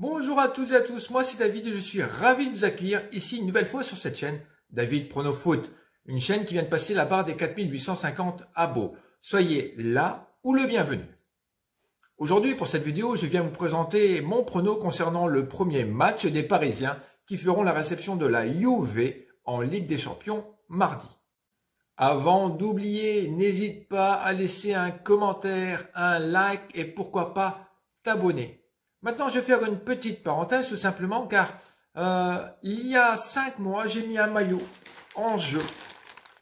Bonjour à toutes et à tous, moi c'est David et je suis ravi de vous accueillir ici une nouvelle fois sur cette chaîne, David Prono Foot, une chaîne qui vient de passer la barre des 4850 abos. Soyez là ou le bienvenu. Aujourd'hui pour cette vidéo, je viens vous présenter mon prono concernant le premier match des Parisiens qui feront la réception de la Juve en Ligue des Champions mardi. Avant d'oublier, n'hésite pas à laisser un commentaire, un like et pourquoi pas t'abonner. Maintenant, je vais faire une petite parenthèse tout simplement car il y a 5 mois, j'ai mis un maillot en jeu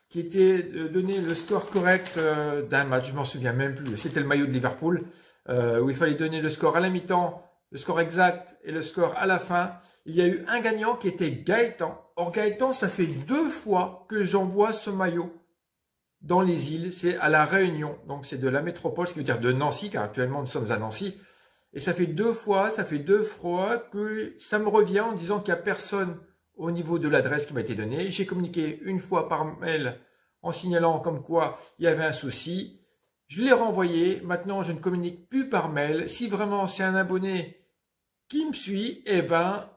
qui était donné le score correct d'un match, je m'en souviens même plus. C'était le maillot de Liverpool où il fallait donner le score à la mi-temps, le score exact et le score à la fin. Il y a eu un gagnant qui était Gaëtan. Or Gaëtan, ça fait 2 fois que j'envoie ce maillot dans les îles. C'est à La Réunion, donc c'est de la métropole, ce qui veut dire de Nancy, car actuellement nous sommes à Nancy. Et ça fait deux fois que ça me revient en disant qu'il n'y a personne au niveau de l'adresse qui m'a été donnée. J'ai communiqué une fois par mail en signalant comme quoi il y avait un souci. Je l'ai renvoyé. Maintenant, je ne communique plus par mail. Si vraiment c'est un abonné qui me suit, eh ben,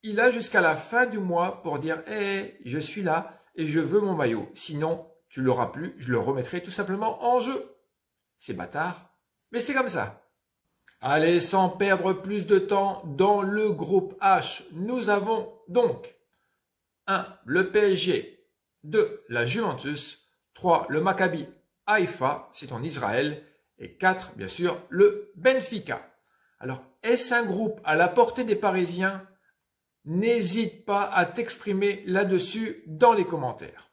il a jusqu'à la fin du mois pour dire « Hey, je suis là et je veux mon maillot. Sinon, tu l'auras plus. Je le remettrai tout simplement en jeu. » C'est bâtard, mais c'est comme ça. Allez, sans perdre plus de temps, dans le groupe H, nous avons donc 1. Le PSG, 2. La Juventus, 3. Le Maccabi Haïfa, c'est en Israël, et 4. Bien sûr, le Benfica. Alors, est-ce un groupe à la portée des Parisiens? N'hésite pas à t'exprimer là-dessus dans les commentaires.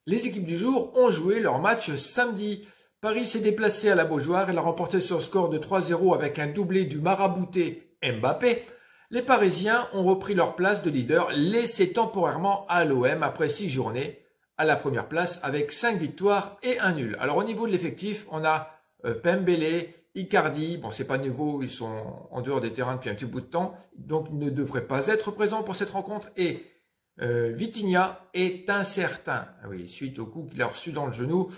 Les équipes du jour ont joué leur match samedi. Paris s'est déplacé à la Beaujoire et l'a remporté sur le score de 3-0 avec un doublé du marabouté Mbappé. Les Parisiens ont repris leur place de leader, laissé temporairement à l'OM après 6 journées à la première place avec 5 victoires et 1 nul. Alors au niveau de l'effectif, on a Pembele, Icardi, bon c'est pas nouveau, ils sont en dehors des terrains depuis un petit bout de temps, donc ils ne devraient pas être présents pour cette rencontre et Vitinha est incertain, oui, suite au coup qu'il a reçu dans le genou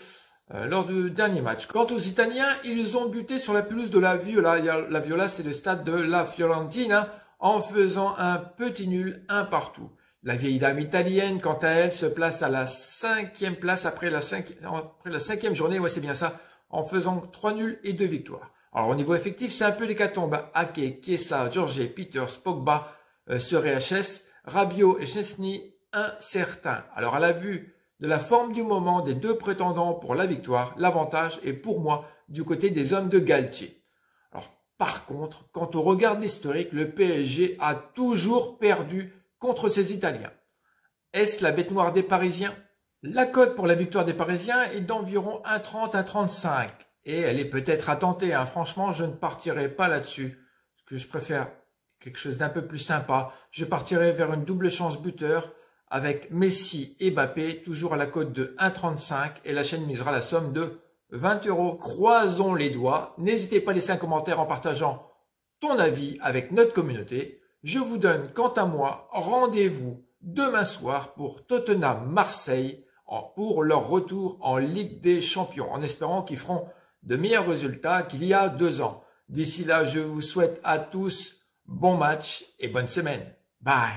lors du dernier match. Quant aux Italiens, ils ont buté sur la pelouse de la Viola. La Viola, c'est le stade de la Fiorentina, en faisant un petit nul, un partout. La vieille dame italienne, quant à elle, se place à la 5e place après la 5e journée, ouais c'est bien ça, en faisant 3 nuls et 2 victoires. Alors au niveau effectif, c'est un peu l'hécatombe. Ake, Chiesa, Jorge, Peters, Pogba, HS, Rabiot et Chesney, incertains. Alors à la vue de la forme du moment des deux prétendants pour la victoire, l'avantage est pour moi du côté des hommes de Galtier. Alors, par contre, quand on regarde l'historique, le PSG a toujours perdu contre ces Italiens. Est-ce la bête noire des Parisiens? La cote pour la victoire des Parisiens est d'environ 1,30 à 1,35 et elle est peut-être à tenter. Franchement, je ne partirai pas là-dessus, parce que je préfère quelque chose d'un peu plus sympa. Je partirai vers une double chance buteur avec Messi et Mbappé, toujours à la cote de 1,35 et la chaîne misera la somme de 20 €. Croisons les doigts. N'hésitez pas à laisser un commentaire en partageant ton avis avec notre communauté. Je vous donne, quant à moi, rendez-vous demain soir pour Tottenham-Marseille pour leur retour en Ligue des Champions, en espérant qu'ils feront de meilleurs résultats qu'il y a 2 ans. D'ici là, je vous souhaite à tous bon match et bonne semaine. Bye!